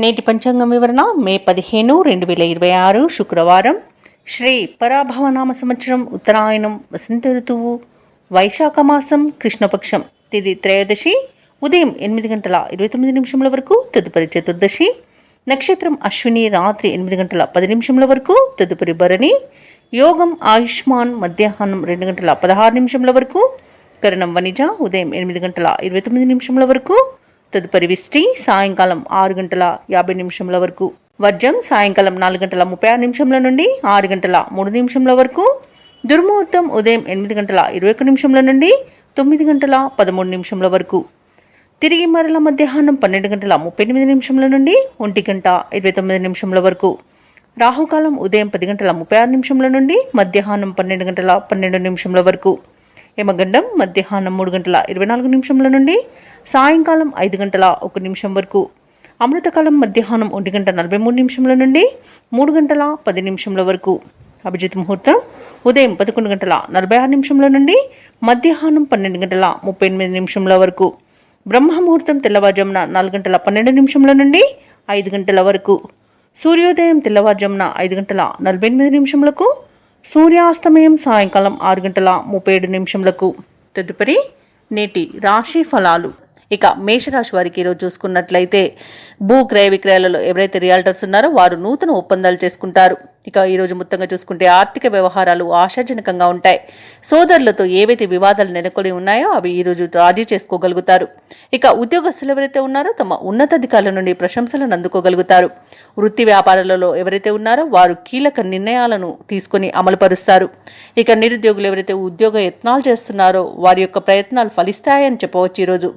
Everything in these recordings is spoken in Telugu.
నేటి పంచాంగం వివరణ మే 15, 2026 శుక్రవారం. శ్రీ పరాభవనామ సంవత్సరం, ఉత్తరాయణం, వసంత ఋతువు, వైశాఖ మాసం, కృష్ణపక్షం. తిథి త్రయోదశి, ఉదయం 8:29 వరకు, తదుపరి చతుర్దశి. నక్షత్రం అశ్విని, రాత్రి 8:10 వరకు, తదుపరి భరణి. యోగం ఆయుష్మాన్, మధ్యాహ్నం 2:16 వరకు, కరణం వనిజ, ఉదయం 8:29 వరకు, తదుపరి విష్టి, సాయంకాలం 6:50 వరకు. వర్జం సాయంకాలం 4:36 నుండి 6:03 వరకు. దుర్ముహూర్తం ఉదయం 8:21 నుండి 9:13 వరకు. తిరిగి మరల మధ్యాహ్నం 12:38 నుండి 1:29 వరకు. రాహుకాలం ఉదయం 10:36 నుండి మధ్యాహ్నం 12:12 వరకు. యమగండం మధ్యాహ్నం 3:24 నుండి సాయంకాలం 5:01 వరకు. అమృతకాలం మధ్యాహ్నం 1:43 నుండి 3:10 వరకు. అభిజిత్ ముహూర్తం ఉదయం 11:46 నుండి మధ్యాహ్నం 12:38 వరకు. బ్రహ్మ ముహూర్తం తెల్లవారుజామున 4:12 నుండి 5 గంటల వరకు. సూర్యోదయం తెల్లవారుజామున 5:48 సూర్యాస్తమయం సాయంకాలం 6:37. తదుపరి నేటి రాశి ఫలాలు. ఇక మేషరాశి వారికి ఈరోజు చూసుకున్నట్లయితే భూ క్రయ విక్రయాలలో ఎవరైతే రియాల్టర్స్ ఉన్నారో వారు నూతన ఒప్పందాలు చేసుకుంటారు. ఇక ఈరోజు మొత్తంగా చూసుకుంటే ఆర్థిక వ్యవహారాలు ఆశాజనకంగా ఉంటాయి. సోదరులతో ఏవైతే వివాదాలు నెలకొని ఉన్నాయో అవి ఈరోజు రాజీ చేసుకోగలుగుతారు. ఇక ఉద్యోగస్తులు ఎవరైతే ఉన్నారో తమ ఉన్నతాధికారుల నుండి ప్రశంసలను అందుకోగలుగుతారు. వృత్తి వ్యాపారాలలో ఎవరైతే ఉన్నారో వారు కీలక నిర్ణయాలను తీసుకొని అమలుపరుస్తారు. ఇక నిరుద్యోగులు ఎవరైతే ఉద్యోగ యత్నాలు చేస్తున్నారో వారి యొక్క ప్రయత్నాలు ఫలిస్తాయని చెప్పవచ్చు ఈరోజు.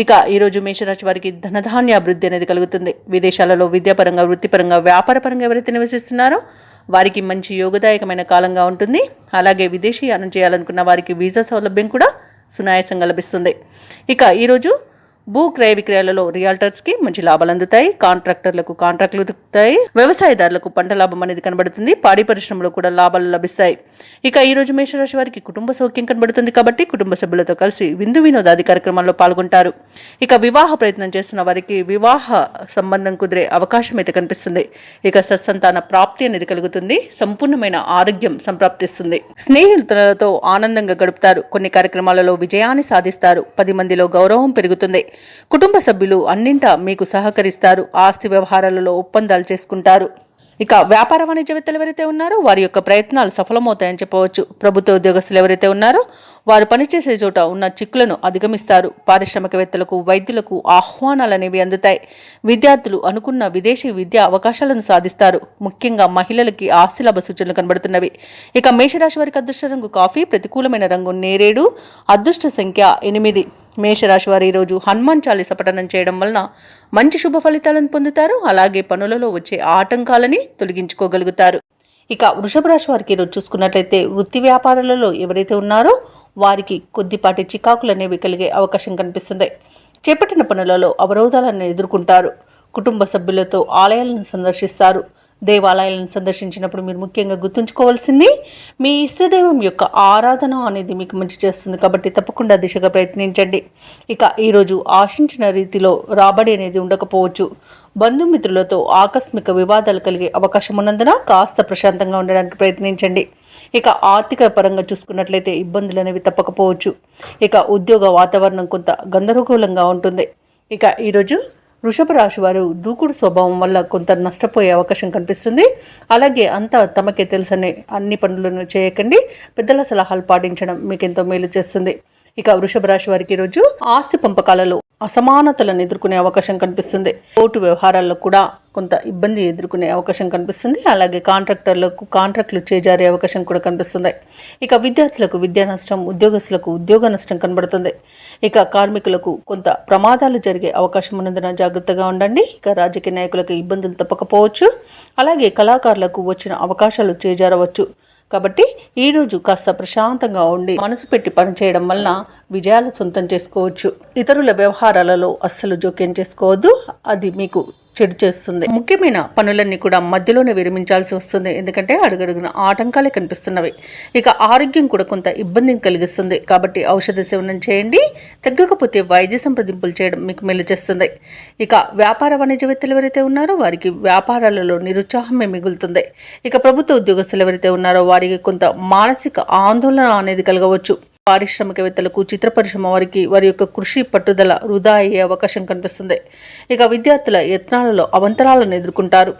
ఇక ఈరోజు మేషరాశి వారికి ధనధాన్య అభివృద్ధి అనేది కలుగుతుంది. విదేశాలలో విద్యాపరంగా, వృత్తిపరంగా, వ్యాపారపరంగా ఎవరైతే నివసిస్తున్నారో వారికి మంచి యోగదాయకమైన కాలంగా ఉంటుంది. అలాగే విదేశీయానం చేయాలనుకున్న వారికి వీసా సౌలభ్యం కూడా సునాయాసంగా లభిస్తుంది. ఇక ఈరోజు భూ క్రయ విక్రయాలలో రియాల్టర్స్కి మంచి లాభాలు అందుతాయి. కాంట్రాక్టర్లకు కాంట్రాక్టులు దొరుకుతాయి. వ్యవసాయదారులకు పంట లాభం అనేది కనబడుతుంది. పాడి పరిశ్రమలో కూడా లాభాలు లభిస్తాయి. ఇక ఈరోజు మేషరాశి వారికి కుటుంబ సౌఖ్యం కనబడుతుంది కాబట్టి కుటుంబ సభ్యులతో కలిసి విందు వినోదాది కార్యక్రమాల్లో పాల్గొంటారు. ఇక వివాహ ప్రయత్నం చేస్తున్న వారికి వివాహ సంబంధం కుదిరే అవకాశం అయితే కనిపిస్తుంది. ఇక సత్సంతాన ప్రాప్తి అనేది కలుగుతుంది. సంపూర్ణమైన ఆరోగ్యం సంప్రాప్తిస్తుంది. స్నేహితులతో ఆనందంగా గడుపుతారు. కొన్ని కార్యక్రమాలలో విజయాన్ని సాధిస్తారు. 10 మందిలో గౌరవం పెరుగుతుంది. కుటుంబ సభ్యులు అన్నింటా మీకు సహకరిస్తారు. ఆస్తి వ్యవహారాలలో ఒప్పందాలు చేసుకుంటారు. ఇక వ్యాపార వాణిజ్యవేత్తలు ఎవరైతే ఉన్నారో వారి యొక్క ప్రయత్నాలు సఫలమవుతాయని చెప్పవచ్చు. ప్రభుత్వ ఉద్యోగస్తులు ఎవరైతే ఉన్నారో వారు పనిచేసే చోట ఉన్న చిక్కులను అధిగమిస్తారు. పారిశ్రామికవేత్తలకు, వైద్యులకు ఆహ్వానాలు అనేవి అందుతాయి. విద్యార్థులు అనుకున్న విదేశీ విద్యా అవకాశాలను సాధిస్తారు. ముఖ్యంగా మహిళలకి ఆస్తి లాభ సూచనలు కనబడుతున్నవి. ఇక మేషరాశి వారికి అదృష్ట రంగు కాఫీ, ప్రతికూలమైన రంగు నేరేడు, అదృష్ట సంఖ్య 8. మేషరాశి వారు ఈరోజు హనుమాన్ చాలీస పఠనం చేయడం వలన మంచి శుభ ఫలితాలను పొందుతారు. అలాగే పనులలో వచ్చే ఆటంకాలని తొలగించుకోగలుగుతారు. ఇక వృషభ రాశి వారికి ఈరోజు చూసుకున్నట్లయితే వృత్తి వ్యాపారాలలో ఎవరైతే ఉన్నారో వారికి కొద్దిపాటి చికాకులు అనేవి కలిగే అవకాశం కనిపిస్తుంది. చేపట్టిన పనులలో అవరోధాలను ఎదుర్కొంటారు. కుటుంబ సభ్యులతో ఆలయాలను సందర్శిస్తారు. దేవాలయాలను సందర్శించినప్పుడు మీరు ముఖ్యంగా గుర్తుంచుకోవాల్సింది మీ ఇష్టదైవం యొక్క ఆరాధన అనేది మీకు మంచి చేస్తుంది కాబట్టి తప్పకుండా దిశగా ప్రయత్నించండి. ఇక ఈరోజు ఆశించిన రీతిలో రాబడి అనేది ఉండకపోవచ్చు. బంధుమిత్రులతో ఆకస్మిక వివాదాలు కలిగే అవకాశం ఉన్నందున కాస్త ప్రశాంతంగా ఉండడానికి ప్రయత్నించండి. ఇక ఆర్థిక పరంగా చూసుకున్నట్లయితే ఇబ్బందులు అనేవి తప్పకపోవచ్చు. ఇక ఉద్యోగ వాతావరణం కొంత గందరగోళంగా ఉంటుంది. ఇక ఈరోజు వృషభ రాశి వారు దూకుడు స్వభావం వల్ల కొంత నష్టపోయే అవకాశం కనిపిస్తుంది. అలాగే అంతా తమకే తెలుసనే అన్ని పనులను చేయకండి. పెద్దల సలహాలు పాటించడం మీకు ఎంతో మేలు చేస్తుంది. ఇక వృషభ రాశి వారికి ఈరోజు ఆస్తి పంపకాలలో అసమానతలను ఎదుర్కొనే అవకాశం కనిపిస్తుంది. కోర్టు వ్యవహారాల్లో కూడా కొంత ఇబ్బంది ఎదుర్కొనే అవకాశం కనిపిస్తుంది. అలాగే కాంట్రాక్టర్లకు కాంట్రాక్టులు చేజారే అవకాశం కూడా కనిపిస్తుంది. ఇక విద్యార్థులకు విద్యా నష్టం, ఉద్యోగస్తులకు ఉద్యోగ నష్టం కనబడుతుంది. ఇక కార్మికులకు కొంత ప్రమాదాలు జరిగే అవకాశం ఉన్నందున జాగ్రత్తగా ఉండండి. ఇక రాజకీయ నాయకులకు ఇబ్బందులు తప్పకపోవచ్చు. అలాగే కళాకారులకు వచ్చిన అవకాశాలు చేజారవచ్చు. కాబట్టి ఈరోజు కాస్త ప్రశాంతంగా ఉండి మనసు పెట్టి పనిచేయడం వలన విజయాలు సొంతం చేసుకోవచ్చు. ఇతరుల వ్యవహారాలలో అస్సలు జోక్యం చేసుకోవద్దు. అది మీకు చెడు చేస్తుంది. ముఖ్యమైన పనులన్నీ కూడా మధ్యలోనే విరమించాల్సి వస్తుంది. ఎందుకంటే అడుగడుగున ఆటంకాలే కనిపిస్తున్నవి. ఇక ఆరోగ్యం కూడా కొంత ఇబ్బందిని కలిగిస్తుంది. కాబట్టి ఔషధ సేవనం చేయండి. తగ్గకపోతే వైద్య సంప్రదింపులు చేయడం మీకు మేలు చేస్తుంది. ఇక వ్యాపార వాణిజ్యవేత్తలు ఎవరైతే ఉన్నారో వారికి వ్యాపారాలలో నిరుత్సాహమే మిగులుతుంది. ఇక ప్రభుత్వ ఉద్యోగస్తులు ఎవరైతే ఉన్నారో వారికి కొంత మానసిక ఆందోళన అనేది కలగవచ్చు. పారిశ్రామికవేత్తలకు, చిత్ర పరిశ్రమ వారికి వారి యొక్క కృషి పట్టుదల వృధా అయ్యే అవకాశం కనిపిస్తుంది. ఇక విద్యార్థుల యత్నాలలో అవంతరాలను ఎదుర్కొంటారు.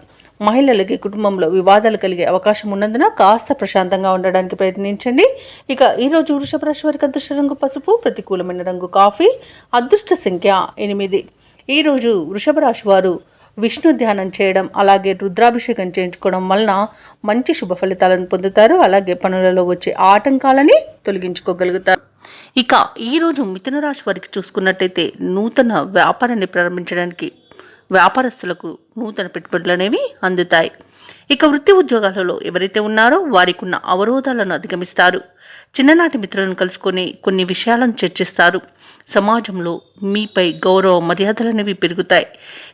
మహిళలకి కుటుంబంలో వివాదాలు కలిగే అవకాశం ఉన్నందున కాస్త ప్రశాంతంగా ఉండడానికి ప్రయత్నించండి. ఇక ఈరోజు వృషభ రాశి వారికి అదృష్ట రంగు పసుపు, ప్రతికూలమైన రంగు కాఫీ, అదృష్ట సంఖ్య 8. ఈరోజు వృషభ రాశి వారు విష్ణు ధ్యానం చేయడం, అలాగే రుద్రాభిషేకం చేయించుకోవడం వలన మంచి శుభ ఫలితాలను పొందుతారు. అలాగే పనులలో వచ్చే ఆటంకాలని తొలగించుకోగలుగుతారు. ఇక ఈరోజు మిథున రాశి వారికి చూసుకున్నట్టయితే నూతన వ్యాపారాన్ని ప్రారంభించడానికి వ్యాపారస్తులకు నూతన పెట్టుబడులు అనేవి అందుతాయి. ఇక వృత్తి ఉద్యోగాలలో ఎవరైతే ఉన్నారో వారికి ఉన్న అవరోధాలను అధిగమిస్తారు. చిన్ననాటి మిత్రులను కలుసుకొని కొన్ని విషయాలను చర్చిస్తారు. సమాజంలో మీపై గౌరవ మర్యాదలు అనేవి పెరుగుతాయి.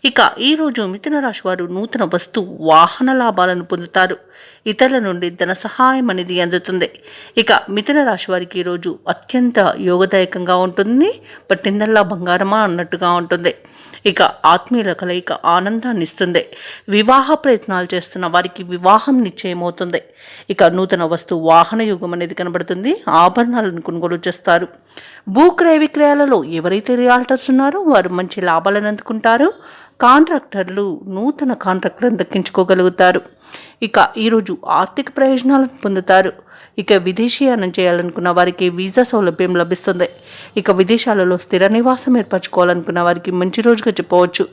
ఇక ఈరోజు మిథున రాశి వారు నూతన వస్తు వాహన లాభాలను పొందుతారు. ఇతరుల నుండి ధన సహాయం అనేది అందుతుంది. ఇక మిథున రాశి వారికి ఈరోజు అత్యంత యోగదాయకంగా ఉంటుంది. పట్టిందల్లా బంగారమా అన్నట్టుగా ఉంటుంది. ఇక ఆత్మీయుల కలయిక ఆనందాన్ని ఇస్తుంది. వివాహ ప్రయత్నాలు చేస్తున్న వారికి వివాహం నిశ్చయమవుతుంది. ఇక నూతన వస్తు వాహన యుగం అనేది కనబడుతుంది. ఆభరణాలను కొనుగోలు చేస్తారు. భూక్రయ విక్రయాలలో ఎవరైతే రియాల్టర్స్ ఉన్నారో వారు మంచి లాభాలను అందుకుంటారు. కాంట్రాక్టర్లు నూతన కాంట్రాక్టులను దక్కించుకోగలుగుతారు. ఇక ఈరోజు ఆర్థిక ప్రయోజనాలను పొందుతారు. ఇక విదేశీయానం చేయాలనుకున్న వారికి వీసా సౌలభ్యం లభిస్తుంది. ఇక విదేశాలలో స్థిర నివాసం ఏర్పరచుకోవాలనుకున్న వారికి మంచి రోజుగా చెప్పవచ్చు.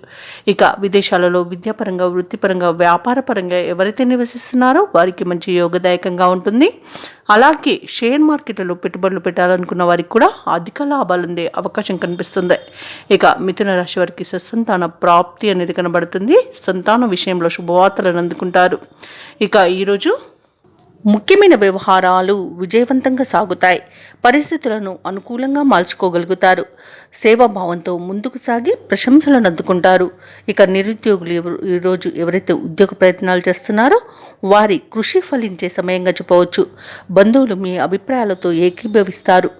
ఇక విదేశాలలో విద్యాపరంగా, వృత్తిపరంగా, వ్యాపారపరంగా ఎవరైతే నివసిస్తున్నారో వారికి మంచి యోగదాయకంగా ఉంటుంది. అలాగే షేర్ మార్కెట్లలో పెట్టుబడులు పెట్టాలనుకున్న వారికి కూడా అధిక లాభాలు అందే అవకాశం కనిపిస్తుంది. ఇక మిథున రాశి వారికి సత్సంతాన ప్రాప్తి అనేది కనబడుతుంది. సంతాన విషయంలో శుభవార్తలను అందుకుంటారు. ఇక ఈరోజు ముఖ్యమైన వ్యవహారాలు విజయవంతంగా సాగుతాయి. పరిస్థితులను అనుకూలంగా మార్చుకోగలుగుతారు. సేవాభావంతో ముందుకు సాగి ప్రశంసలను అందుకుంటారు. ఇక నిరుద్యోగులు ఈరోజు ఎవరైతే ఉద్యోగ ప్రయత్నాలు చేస్తున్నారో వారి కృషి ఫలించే సమయంగా చెప్పవచ్చు. బంధువులు మీ అభిప్రాయాలతో ఏకీభవిస్తారు.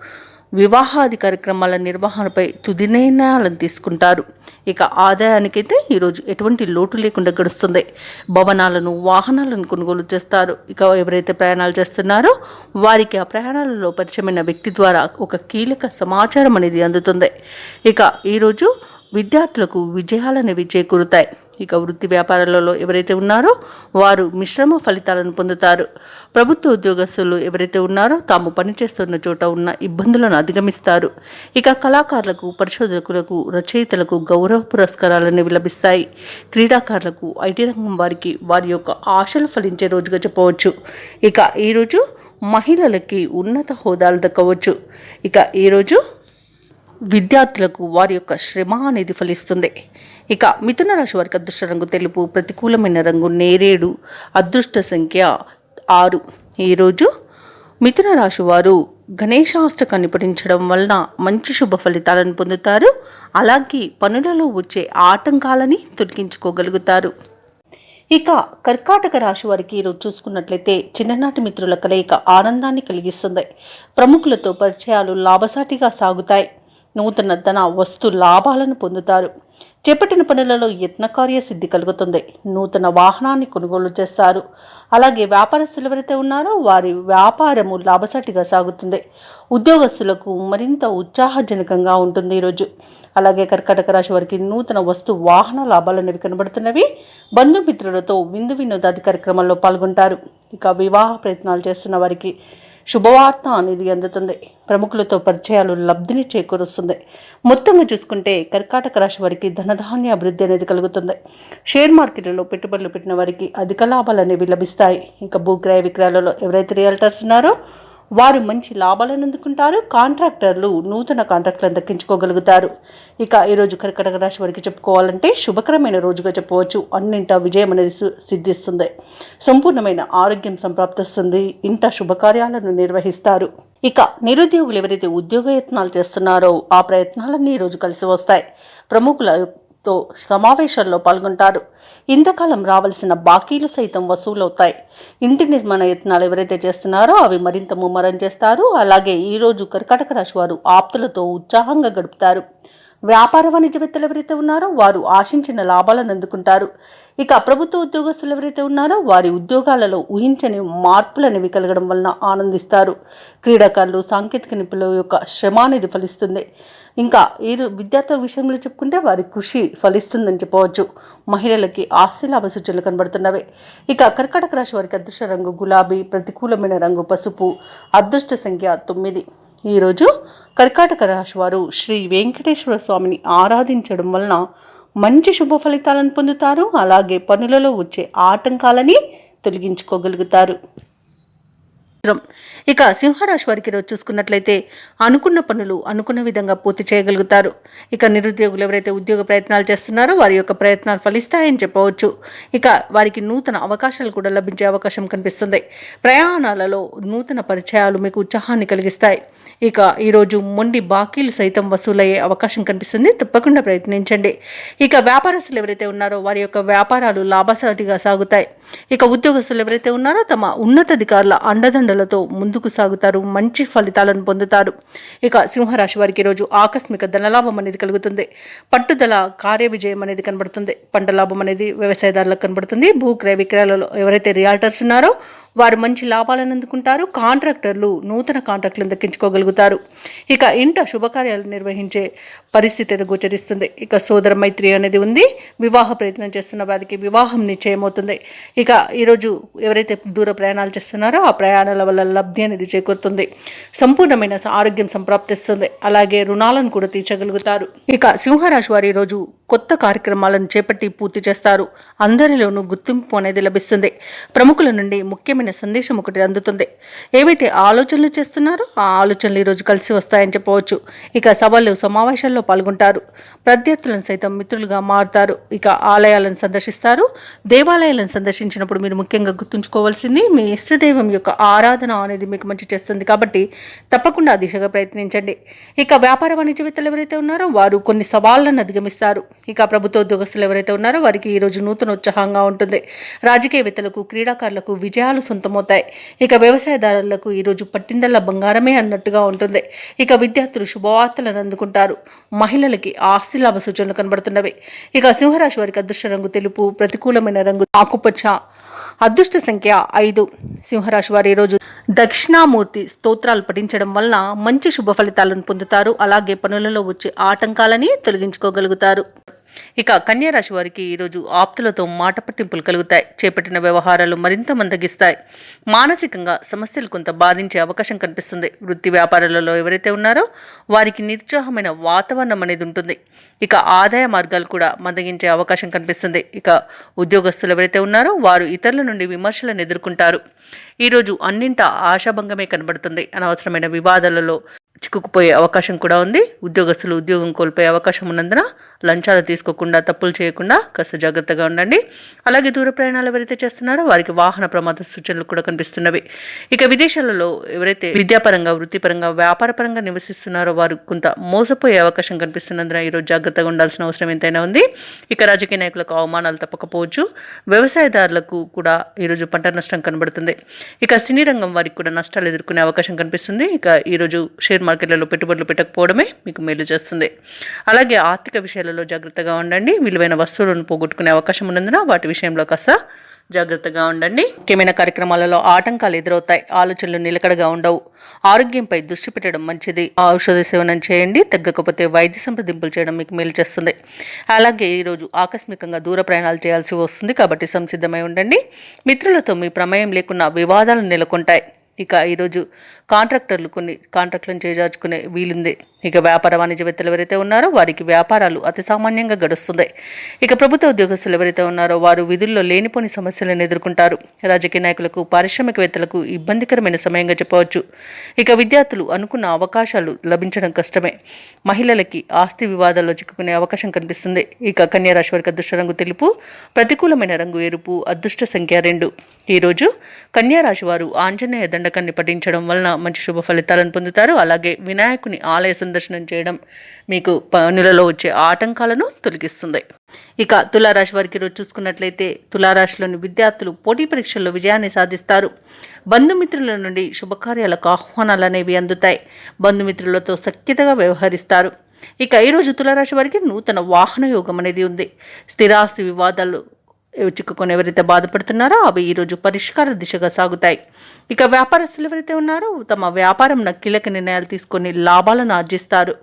వివాహాది కార్యక్రమాల నిర్వహణపై తుది నిర్ణయాలను తీసుకుంటారు. ఇక ఆదాయానికైతే ఈరోజు ఎటువంటి లోటు లేకుండా గడుస్తుంది. భవనాలను, వాహనాలను కొనుగోలు చేస్తారు. ఇక ఎవరైతే ప్రయాణాలు చేస్తున్నారో వారికి ఆ ప్రయాణాలలో పరిచయమైన వ్యక్తి ద్వారా ఒక కీలక సమాచారం అనేది అందుతుంది. ఇక ఈరోజు విద్యార్థులకు విజయాలనేవి చేకూరుతాయి. ఇక వృత్తి వ్యాపారాలలో ఎవరైతే ఉన్నారో వారు మిశ్రమ ఫలితాలను పొందుతారు. ప్రభుత్వ ఉద్యోగస్తులు ఎవరైతే ఉన్నారో తాము పనిచేస్తున్న చోట ఉన్న ఇబ్బందులను అధిగమిస్తారు. ఇక కళాకారులకు, పరిశోధకులకు, రచయితలకు గౌరవ పురస్కారాలు లభిస్తాయి. క్రీడాకారులకు, ఐటీ రంగం వారికి వారి యొక్క ఆశలు ఫలించే రోజుగా చెప్పవచ్చు. ఇక ఈరోజు మహిళలకి ఉన్నత హోదాలు దక్కవచ్చు. ఇక ఈరోజు విద్యార్థులకు వారి యొక్క శ్రమ అనేది ఫలిస్తుంది. ఇక మిథున రాశి వారికి అదృష్ట రంగు తెలుపు, ప్రతికూలమైన రంగు నేరేడు, అదృష్ట సంఖ్య 6. ఈరోజు మిథున రాశి వారు గణేశాష్టకాన్ని పఠించడం వలన మంచి శుభ ఫలితాలను పొందుతారు. అలాగే పనులలో వచ్చే ఆటంకాలని తొలగించుకోగలుగుతారు. ఇక కర్కాటక రాశి వారికి ఈరోజు చూసుకున్నట్లయితే చిన్ననాటి మిత్రుల కలయిక ఆనందాన్ని కలిగిస్తుంది. ప్రముఖులతో పరిచయాలు లాభసాటిగా సాగుతాయి. నూతన ధన వస్తు లాభాలను పొందుతారు. చేపట్టిన పనులలో యత్నకార్య సిద్ధి కలుగుతుంది. నూతన వాహనాన్ని కొనుగోలు చేస్తారు. అలాగే వ్యాపారస్తులు ఎవరైతే ఉన్నారో వారి వ్యాపారము లాభసాటిగా సాగుతుంది. ఉద్యోగస్తులకు మరింత ఉత్సాహజనకంగా ఉంటుంది ఈరోజు. అలాగే కర్కాటక రాశి వారికి నూతన వస్తు వాహన లాభాలు అనేవి కనబడుతున్నవి. బంధుమిత్రులతో విందు వినోదాది కార్యక్రమాల్లో పాల్గొంటారు. ఇక వివాహ ప్రయత్నాలు చేస్తున్న వారికి శుభవార్త అనేది అందుతుంది. ప్రముఖులతో పరిచయాలు లబ్ధిని చేకూరుస్తుంది. మొత్తంగా చూసుకుంటే కర్కాటక రాశి వారికి ధనధాన్య అభివృద్ధి అనేది కలుగుతుంది. షేర్ మార్కెట్లలో పెట్టుబడులు పెట్టిన వారికి అధిక లాభాలు అనేవి లభిస్తాయి. ఇంకా భూక్రయ విక్రయాలలో ఎవరైతే రియల్టర్స్ ఉన్నారో వారు మంచి లాభాలను అందుకుంటారు. కాంట్రాక్టర్లు నూతన కాంట్రాక్టులను దక్కించుకోగలుగుతారు. ఇక ఈరోజు కర్కాటక రాశి వారికి చెప్పుకోవాలంటే శుభకరమైన రోజుగా చెప్పవచ్చు. అన్నింటా విజయం అనేది సిద్ధిస్తుంది. సంపూర్ణమైన ఆరోగ్యం సంప్రాప్తిస్తుంది. ఇంత శుభకార్యాలను నిర్వహిస్తారు. ఇక నిరుద్యోగులు ఎవరైతే ఉద్యోగ యత్నాలు చేస్తున్నారో ఆ ప్రయత్నాలన్నీ ఈరోజు కలిసి వస్తాయి. ప్రముఖుల తో సమావేశాల్లో పాల్గొంటారు. ఇంతకాలం రావాల్సిన బాకీలు సైతం వసూలవుతాయి. ఇంటి నిర్మాణ యత్నాలు ఎవరైతే చేస్తున్నారో అవి మరింత ముమ్మరం చేస్తారు. అలాగే ఈరోజు కర్కాటక రాశి వారు ఆప్తులతో ఉత్సాహంగా గడుపుతారు. వ్యాపార వాణిజ్యవేత్తలు ఎవరైతే ఉన్నారో వారు ఆశించిన లాభాలను అందుకుంటారు. ఇక ప్రభుత్వ ఉద్యోగస్తులు ఎవరైతే ఉన్నారో వారి ఉద్యోగాలలో ఊహించని మార్పులు అనేవి కలగడం వలన ఆనందిస్తారు. క్రీడాకారులు, సాంకేతిక నిపుణుల యొక్క శ్రమ అనేది ఫలిస్తుంది. ఇంకా ఈ విద్యార్థుల విషయంలో చెప్పుకుంటే వారి కృషి ఫలిస్తుందని చెప్పవచ్చు. మహిళలకి ఆస్తి లాభ సూచనలు కనబడుతున్నవి. ఇక కర్కాటక రాశి వారికి అదృష్ట రంగు గులాబీ, ప్రతికూలమైన రంగు పసుపు, అదృష్ట సంఖ్య 9. ఈరోజు కర్కాటక రాశి వారు శ్రీ వెంకటేశ్వర స్వామిని ఆరాధించడం వలన మంచి శుభ ఫలితాలను పొందుతారు. అలాగే పనులలో వచ్చే ఆటంకాలని తొలగించుకోగలుగుతారు. ఇక సింహరాశి వారికి ఈరోజు చూసుకున్నట్లయితే అనుకున్న పనులు అనుకున్న విధంగా పూర్తి చేయగలుగుతారు. ఇక నిరుద్యోగులు ఎవరైతే ఉద్యోగ ప్రయత్నాలు చేస్తున్నారో వారి యొక్క ప్రయత్నాలు ఫలిస్తాయని చెప్పవచ్చు. ఇక వారికి నూతన అవకాశాలు కూడా లభించే అవకాశం కనిపిస్తుంది. ప్రయాణాలలో నూతన పరిచయాలు మీకు ఉత్సాహాన్ని కలిగిస్తాయి. ఇక ఈరోజు మొండి బాకీలు సైతం వసూలయ్యే అవకాశం కనిపిస్తుంది. తప్పకుండా ప్రయత్నించండి. ఇక వ్యాపారస్తులు ఎవరైతే ఉన్నారో వారి యొక్క వ్యాపారాలు లాభసాటిగా సాగుతాయి. ఇక ఉద్యోగస్తులు ఎవరైతే ఉన్నారో తమ ఉన్నతాధికారుల అండదండలతో ముందుకు సాగుతారు. మంచి ఫలితాలను పొందుతారు. ఇక సింహరాశి వారికి ఈరోజు ఆకస్మిక ధనలాభం అనేది కలుగుతుంది. పట్టుదల కార్య విజయం అనేది కనబడుతుంది. పంట లాభం అనేది వ్యవసాయదారులకు కనబడుతుంది. భూ క్రయ విక్రయాలలో ఎవరైతే రియాల్టర్స్ ఉన్నారో వారు మంచి లాభాలను అందుకుంటారు. కాంట్రాక్టర్లు నూతన కాంట్రాక్టులను దక్కించుకోగలుగుతారు. ఇక ఇంట శుభకార్యాలు నిర్వహించే పరిస్థితి అయితే గోచరిస్తుంది. ఇక సోదర మైత్రి అనేది ఉంది. వివాహ ప్రయత్నం చేస్తున్న వారికి వివాహం నిశ్చయమవుతుంది. ఇక ఈరోజు ఎవరైతే దూర ప్రయాణాలు చేస్తున్నారో ఆ ప్రయాణాల వల్ల లబ్ధి అనేది చేకూరుతుంది. సంపూర్ణమైన ఆరోగ్యం సంప్రాప్తిస్తుంది. అలాగే రుణాలను కూడా తీర్చగలుగుతారు. ఇక సింహరాశి వారు ఈరోజు కొత్త కార్యక్రమాలను చేపట్టి పూర్తి చేస్తారు. అందరిలోనూ గుర్తింపు అనేది లభిస్తుంది. ప్రముఖుల నుండి ముఖ్యమైన సందేశం ఒకటి అందుతుంది. ఏవైతే ఆలోచనలు చేస్తున్నారో ఆ ఆలోచనలు ఈరోజు కలిసి వస్తాయని చెప్పవచ్చు. ఇక సభలు సమావేశాల్లో పాల్గొంటారు. ప్రత్యర్థులను సైతం మిత్రులుగా మారుతారు. ఇక ఆలయాలను సందర్శిస్తారు. దేవాలయాలను సందర్శించినప్పుడు మీరు ముఖ్యంగా గుర్తుంచుకోవాల్సింది మీ ఇష్టదైవం యొక్క ఆరాధన అనేది మీకు మంచి చేస్తుంది. కాబట్టి తప్పకుండా ఆ దిశగా ప్రయత్నించండి. ఇక వ్యాపార వాణిజ్యవేత్తలు ఎవరైతే ఉన్నారో వారు కొన్ని సవాళ్లను అధిగమిస్తారు. ఇక ప్రభుత్వ ఉద్యోగస్తులు ఎవరైతే ఉన్నారో వారికి ఈరోజు నూతన ఉత్సాహంగా ఉంటుంది. రాజకీయవేత్తలకు, క్రీడాకారులకు విజయాలు సొంతమవుతాయి. ఇక వ్యవసాయదారులకు ఈరోజు పట్టిందల్లా బంగారమే అన్నట్టుగా ఉంటుంది. ఇక విద్యార్థులు శుభవార్తలను అందుకుంటారు. మహిళలకి ఆస్తి లాభ సూచనలు కనబడుతున్నవి. ఇక సింహరాశి వారికి అదృష్ట రంగు తెలుపు, ప్రతికూలమైన రంగు ఆకుపచ్చ, అదృష్ట సంఖ్య 5. సింహరాశి వారు ఈరోజు దక్షిణామూర్తి స్తోత్రాలు పఠించడం వలన మంచి శుభ ఫలితాలను పొందుతారు. అలాగే పనులలో వచ్చే ఆటంకాలని తొలగించుకోగలుగుతారు. ఇక కన్యారాశి వారికి ఈరోజు ఆప్తులతో మాట పట్టింపులు కలుగుతాయి. చేపట్టిన వ్యవహారాలు మరింత మందగిస్తాయి. మానసికంగా సమస్యలు కొంత బాధించే అవకాశం కనిపిస్తుంది. వృత్తి వ్యాపారాలలో ఎవరైతే ఉన్నారో వారికి నిరుత్సాహమైన వాతావరణం అనేది ఉంటుంది. ఇక ఆదాయ మార్గాలు కూడా మందగించే అవకాశం కనిపిస్తుంది. ఇక ఉద్యోగస్తులు ఎవరైతే ఉన్నారో వారు ఇతరుల నుండి విమర్శలను ఎదుర్కొంటారు. ఈరోజు అన్నింటా ఆశాభంగమే కనబడుతుంది. అనవసరమైన వివాదాలలో చిక్కుకుపోయే అవకాశం కూడా ఉంది. ఉద్యోగస్తులు ఉద్యోగం కోల్పోయే అవకాశం ఉన్నందున లంచాలు తీసుకోకుండా, తప్పులు చేయకుండా కాస్త జాగ్రత్తగా ఉండండి. అలాగే దూర ప్రయాణాలు ఎవరైతే చేస్తున్నారో వారికి వాహన ప్రమాద సూచనలు కూడా కనిపిస్తున్నవి. ఇక విదేశాలలో ఎవరైతే విద్యాపరంగా, వృత్తిపరంగా, వ్యాపారపరంగా నివసిస్తున్నారో వారు కొంత మోసపోయే అవకాశం కనిపిస్తున్నందున ఈరోజు జాగ్రత్తగా ఉండాల్సిన అవసరం ఎంతైనా ఉంది. ఇక రాజకీయ నాయకులకు అవమానాలు తప్పకపోవచ్చు. వ్యవసాయదారులకు కూడా ఈరోజు పంట నష్టం కనబడుతుంది. ఇక సినీ రంగం వారికి కూడా నష్టాలు ఎదుర్కొనే అవకాశం కనిపిస్తుంది. ఇక ఈరోజు షేర్ మార్కెట్లలో పెట్టుబడులు పెట్టకపోవడమే మీకు మేలు చేస్తుంది. అలాగే ఆర్థిక విషయాలలో జాగ్రత్తగా ఉండండి. విలువైన వస్తువులను పోగొట్టుకునే అవకాశం ఉన్నందున వాటి విషయంలో కాస్త జాగ్రత్తగా ఉండండి. ముఖ్యమైన కార్యక్రమాలలో ఆటంకాలు ఎదురవుతాయి. ఆలోచనలు నిలకడగా ఉండవు. ఆరోగ్యంపై దృష్టి పెట్టడం మంచిది. ఔషధ సేవనం చేయండి. తగ్గకపోతే వైద్య సంప్రదింపులు చేయడం మీకు మేలు చేస్తుంది. అలాగే ఈరోజు ఆకస్మికంగా దూర ప్రయాణాలు చేయాల్సి వస్తుంది. కాబట్టి సంసిద్ధమై ఉండండి. మిత్రులతో మీ ప్రమేయం లేకున్నా వివాదాలు నెలకొంటాయి. ఇక ఈరోజు కాంట్రాక్టర్లు కొన్ని కాంట్రాక్టులను చేజార్చుకునే వీలుంది. ఇక వ్యాపార వాణిజ్యవేత్తలు ఎవరైతే ఉన్నారో వారికి వ్యాపారాలు అతి సామాన్యంగా గడుస్తుంది. ఇక ప్రభుత్వ ఉద్యోగస్తులు ఎవరైతే ఉన్నారో వారు విధుల్లో లేనిపోని సమస్యలను ఎదుర్కొంటారు. రాజకీయ నాయకులకు, పారిశ్రామికవేత్తలకు ఇబ్బందికరమైన సమయంగా చెప్పవచ్చు. ఇక విద్యార్థులు అనుకున్న అవకాశాలు లభించడం కష్టమే. మహిళలకి ఆస్తి వివాదాల్లో చిక్కుకునే అవకాశం కనిపిస్తుంది. ఇక కన్యారాశి వారికి అదృష్ట రంగు తెలుపు, ప్రతికూలమైన రంగు ఎరుపు, అదృష్ట సంఖ్య 2. ఈరోజు కన్యారాశి వారు ఆంజనేయ దండకాన్ని పఠించడం వలన మంచి శుభ ఫలితాలను పొందుతారు. అలాగే వినాయకుని ఆలయ సందర్శనం చేయడం మీకు పనులలో వచ్చే ఆటంకాలను తొలగిస్తుంది. ఇక తులారాశి వారికి ఈరోజు చూసుకున్నట్లయితే తులారాశిలోని విద్యార్థులు పోటీ పరీక్షల్లో విజయాన్ని సాధిస్తారు. బంధుమిత్రుల నుండి శుభకార్యాలకు ఆహ్వానాలు అనేవి అందుతాయి. బంధుమిత్రులతో సఖ్యతగా వ్యవహరిస్తారు. ఇక ఈరోజు తులారాశి వారికి నూతన వాహన యోగం అనేది ఉంది. స్థిరాస్తి వివాదాలు చిక్కుకొని ఎవరైతే బాధపడుతున్నారో అవి ఈరోజు పరిష్కార దిశగా సాగుతాయి. ఇక వ్యాపారస్తులు ఎవరైతే ఉన్నారో తమ వ్యాపారంలో కీలక నిర్ణయాలు తీసుకొని లాభాలను ఆర్జిస్తారు.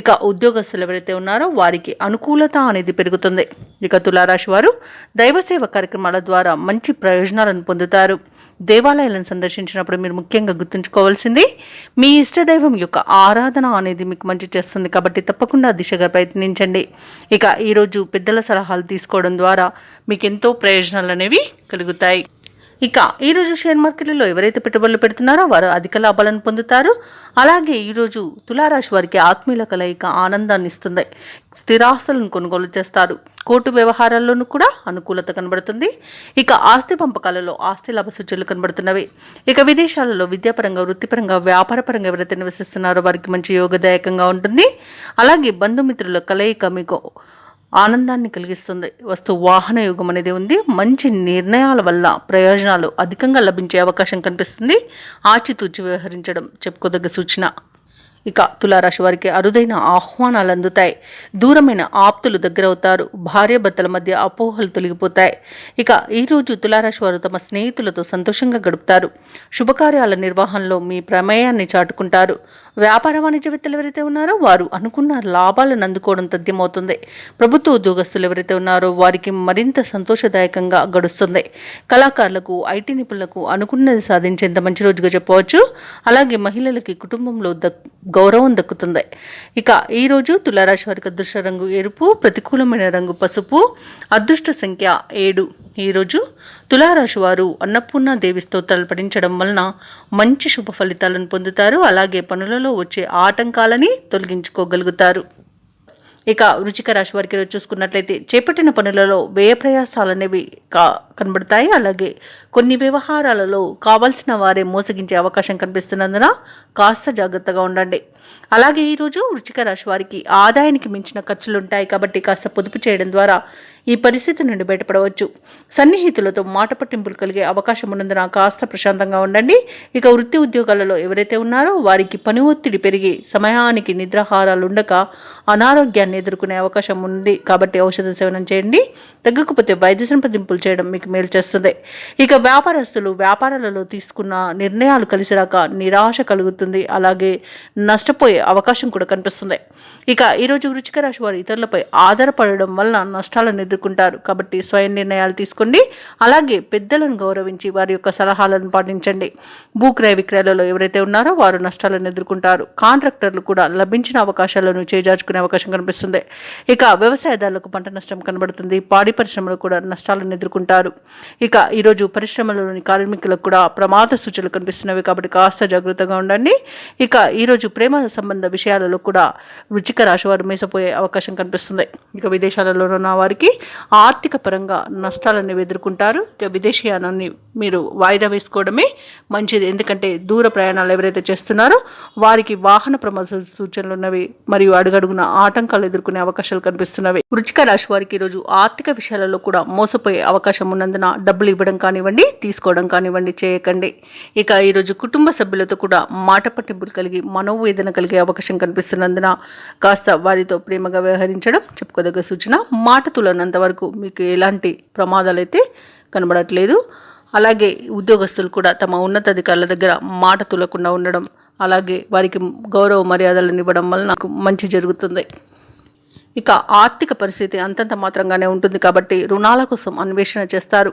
ఇక ఉద్యోగస్తులు ఎవరైతే ఉన్నారో వారికి అనుకూలత అనేది పెరుగుతుంది. ఇక తులారాశి వారు దైవసేవ కార్యక్రమాల ద్వారా మంచి ప్రయోజనాలను పొందుతారు. దేవాలయాలను సందర్శించినప్పుడు మీరు ముఖ్యంగా గుర్తుంచుకోవాల్సింది మీ ఇష్టదైవం యొక్క ఆరాధన అనేది మీకు మంచి చేస్తుంది. కాబట్టి తప్పకుండా దిశగా ప్రయత్నించండి. ఇక ఈరోజు పెద్దల సలహాలు తీసుకోవడం ద్వారా మీకు ఎంతో ప్రయోజనాలు అనేవి కలుగుతాయి. ఇక ఈరోజు షేర్ మార్కెట్లలో ఎవరైతే పెట్టుబడులు పెడుతున్నారో వారు అధిక లాభాలను పొందుతారు. అలాగే ఈరోజు తులారాశి వారికి ఆత్మీయుల కలయిక ఆనందాన్ని ఇస్తుంది. స్థిరాస్తులను కొనుగోలు చేస్తారు. కోర్టు వ్యవహారాల్లోనూ కూడా అనుకూలత కనబడుతుంది. ఇక ఆస్తి పంపకాలలో ఆస్తి లాభ సూచనలు కనబడుతున్నవి. ఇక విదేశాలలో విద్యాపరంగా, వృత్తిపరంగా, వ్యాపారపరంగా ఎవరైతే నివసిస్తున్నారో వారికి మంచి యోగదాయకంగా ఉంటుంది. అలాగే బంధుమిత్రుల కలయిక మీకు ఆనందాన్ని కలిగిస్తుంది. వస్తు వాహన యోగం అనేది ఉంది. మంచి నిర్ణయాల వల్ల ప్రయోజనాలు అధికంగా లభించే అవకాశం కనిపిస్తుంది. ఆచితూచి వ్యవహరించడం చెప్పుకోదగ్గ సూచన. ఇక తులారాశి వారికి అరుదైన ఆహ్వానాలు అందుతాయి. దూరమైన ఆప్తులు దగ్గరవుతారు. భార్యాభర్తల మధ్య అపోహలు తొలగిపోతాయి. ఇక ఈరోజు తులారాశి వారు తమ స్నేహితులతో సంతోషంగా గడుపుతారు. శుభకార్యాల నిర్వహణలో మీ ప్రమేయాన్ని చాటుకుంటారు. వ్యాపార వాణిజ్యవేత్తలు ఎవరైతే ఉన్నారో వారు అనుకున్న లాభాలను అందుకోవడం తథ్యమవుతుంది. ప్రభుత్వ ఉద్యోగస్తులు ఎవరైతే ఉన్నారో వారికి మరింత సంతోషదాయకంగా గడుస్తుంది. కళాకారులకు, ఐటీ నిపుణులకు అనుకున్నది సాధించేంత మంచి రోజుగా చెప్పవచ్చు. అలాగే మహిళలకి కుటుంబంలో గౌరవం దక్కుతుంది. ఇక ఈరోజు తులారాశి వారికి అదృష్ట రంగు ఎరుపు, ప్రతికూలమైన రంగు పసుపు, అదృష్ట సంఖ్య 7. ఈరోజు తులారాశి వారు అన్నపూర్ణ దేవి స్తోత్రాలు పఠించడం వలన మంచి శుభ ఫలితాలను పొందుతారు. అలాగే పనులలో వచ్చే ఆటంకాలని తొలగించుకోగలుగుతారు. ఇక వృశ్చిక రాశి వారికి చూసుకున్నట్లయితే చేపట్టిన పనులలో వ్యయ ప్రయాసాలు అనేవి కనబడతాయి. అలాగే కొన్ని వ్యవహారాలలో కావాల్సిన వారే మోసగించే అవకాశం కనిపిస్తున్నందున కాస్త జాగ్రత్తగా ఉండండి. అలాగే ఈరోజు వృశ్చిక రాశి వారికి ఆదాయానికి మించిన ఖర్చులు ఉంటాయి. కాబట్టి కాస్త పొదుపు చేయడం ద్వారా ఈ పరిస్థితి నుండి బయటపడవచ్చు. సన్నిహితులతో మాట పట్టింపులు కలిగే అవకాశం ఉన్నందున కాస్త ప్రశాంతంగా ఉండండి. ఇక వృత్తి ఉద్యోగాలలో ఎవరైతే ఉన్నారో వారికి పని ఒత్తిడి పెరిగి సమయానికి నిద్రాహారాలు ఉండక అనారోగ్యాన్ని ఎదుర్కొనే అవకాశం ఉంది. కాబట్టి ఔషధ సేవనం చేయండి. తగ్గకపోతే వైద్య సంప్రదింపులు చేయడం మీకు మేలు చేస్తుంది. ఇక వ్యాపారస్తులు వ్యాపారాలలో తీసుకున్న నిర్ణయాలు కలిసి రాక నిరాశ కలుగుతుంది. అలాగే నష్టపోయే అవకాశం కూడా కనిపిస్తుంది. ఇక ఈరోజు వృశ్చిక రాశి వారు ఇతరులపై ఆధారపడడం వలన నష్టాలను ఎదుర్కొంటారు. కాబట్టి స్వయం నిర్ణయాలు తీసుకోండి. అలాగే పెద్దలను గౌరవించి వారి యొక్క సలహాలను పాటించండి. భూక్రయ విక్రయాలలో ఎవరైతే ఉన్నారో వారు నష్టాలను ఎదుర్కొంటారు. కాంట్రాక్టర్లు కూడా లభించిన అవకాశాలను చేజార్చుకునే అవకాశం కనిపిస్తుంది. ఇక వ్యవసాయదారులకు పంట నష్టం కనబడుతుంది. పాడి పరిశ్రమలు కూడా నష్టాలను ఎదుర్కొంటారు. ఇక ఈరోజు పరిశ్రమలోని కార్మికులకు కూడా ప్రమాద సూచనలు కనిపిస్తున్నవి. కాబట్టి కాస్త జాగ్రత్తగా ఉండండి. ఇక ఈరోజు ప్రేమ సంబంధ విషయాలలో కూడా వృశ్చిక రాశి వారు మేసపోయే అవకాశం కనిపిస్తుంది. ఇక విదేశాలలో ఉన్న వారికి ఆర్థిక పరంగా నష్టాలను ఎదుర్కొంటారు. ఇక విదేశీయానాన్ని మీరు వాయిదా వేసుకోవడమే మంచిది. ఎందుకంటే దూర ప్రయాణాలు ఎవరైతే చేస్తున్నారో వారికి వాహన ప్రమాద సూచనలు ఉన్నవి మరియు అడుగడుగున ఆటంకాలు ఎదుర్కొనే అవకాశాలు కనిపిస్తున్నవి. వృశ్చిక రాశి వారికి ఈరోజు ఆర్థిక విషయాలలో కూడా మోసపోయే అవకాశం ఉన్నందున డబ్బులు ఇవ్వడం కానివ్వండి, తీసుకోవడం కానివ్వండి చేయకండి. ఇక ఈరోజు కుటుంబ సభ్యులతో కూడా మాట పట్టింపులు కలిగి మనోవేదన కలిగే అవకాశం కనిపిస్తున్నందున కాస్త వారితో ప్రేమగా వ్యవహరించడం చెప్పుకోదగ్గ సూచన. మాట తులనంత వరకు మీకు ఎలాంటి ప్రమాదాలు అయితే కనబడట్లేదు. అలాగే ఉద్యోగస్తులు కూడా తమ ఉన్నతాధికారుల దగ్గర మాట తులకుండా ఉండడం, అలాగే వారికి గౌరవ మర్యాదలను ఇవ్వడం వల్ల నాకు మంచి జరుగుతుంది. ఇక ఆర్థిక పరిస్థితి అంతంత మాత్రంగానే ఉంటుంది. కాబట్టి రుణాల కోసం అన్వేషణ చేస్తారు.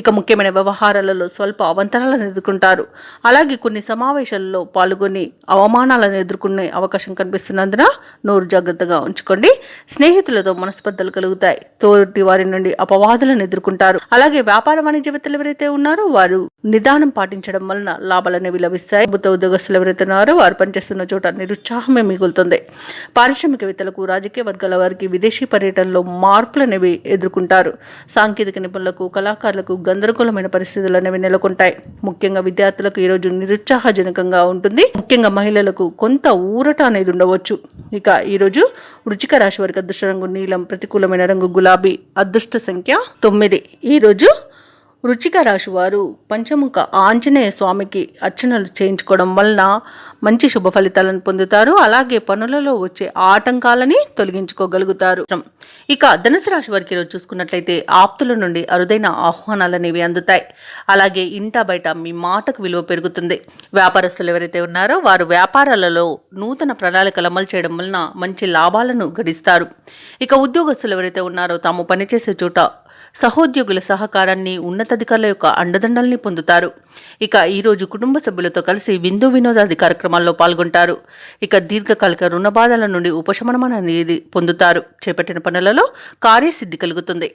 ఇక ముఖ్యమైన వ్యవహారాలలో స్వల్ప అవంతరాలను ఎదుర్కొంటారు. అలాగే కొన్ని సమావేశాలలో పాల్గొని అవమానాలను ఎదుర్కొనే అవకాశం కనిపిస్తున్నందున నోరు జాగ్రత్తగా ఉంచుకోండి. స్నేహితులతో మనస్పర్ధలు కలుగుతాయి. తోటి వారి నుండి అపవాదులను ఎదుర్కొంటారు. అలాగే వ్యాపార వాణిజ్యవేత్తలు ఎవరైతే ఉన్నారో వారు నిదానం పాటించడం వలన లాభాలు అనేవి లభిస్తాయి. ప్రభుత్వ ఉద్యోగస్తులు ఎవరైతే ఉన్నారో వారు పనిచేస్తున్న చోట నిరుత్సాహమే మిగులుతుంది. పారిశ్రామికవేత్తలకు, రాజకీయ వర్గాల వారికి విదేశీ పర్యటనలో మార్పులు అనేవి ఎదుర్కొంటారు. సాంకేతిక నిపుణులకు, కళాకారులకు గందరగోళమైన పరిస్థితులు అనేవి నెలకొంటాయి. ముఖ్యంగా విద్యార్థులకు ఈరోజు నిరుత్సాహజనకంగా ఉంటుంది. ముఖ్యంగా మహిళలకు కొంత ఊరట అనేది ఉండవచ్చు. ఇక ఈరోజు వృశ్చిక రాశి వారికి అదృష్ట రంగు నీలం, ప్రతికూలమైన రంగు గులాబీ, అదృష్ట సంఖ్య 9. ఈరోజు వృశ్చిక రాశి వారు పంచముఖ ఆంజనేయ స్వామికి అర్చనలు చేయించుకోవడం వలన మంచి శుభ ఫలితాలను పొందుతారు. అలాగే పనులలో వచ్చే ఆటంకాలని తొలగించుకోగలుగుతారు. ఇక ధనుసు రాశి వారికి ఈరోజు చూసుకున్నట్లయితే ఆప్తుల నుండి అరుదైన ఆహ్వానాలు అనేవి అందుతాయి. అలాగే ఇంటా బయట మీ మాటకు విలువ పెరుగుతుంది. వ్యాపారస్తులు ఎవరైతే ఉన్నారో వారు వ్యాపారాలలో నూతన ప్రణాళికలు అమలు చేయడం వలన మంచి లాభాలను గడిస్తారు. ఇక ఉద్యోగస్తులు ఎవరైతే ఉన్నారో తాము పనిచేసే చోట సహోద్యోగుల సహకారాన్ని, ఉన్నతాధికారుల యొక్క అండదండల్ని పొందుతారు. ఇక ఈరోజు కుటుంబ సభ్యులతో కలిసి విందు వినోదాది కార్యక్రమాల్లో పాల్గొంటారు. ఇక దీర్ఘకాలిక రుణ బాధల నుండి ఉపశమనం అనేది పొందుతారు. చేపట్టిన పనులలో కార్యసిద్ధి కలుగుతుంది.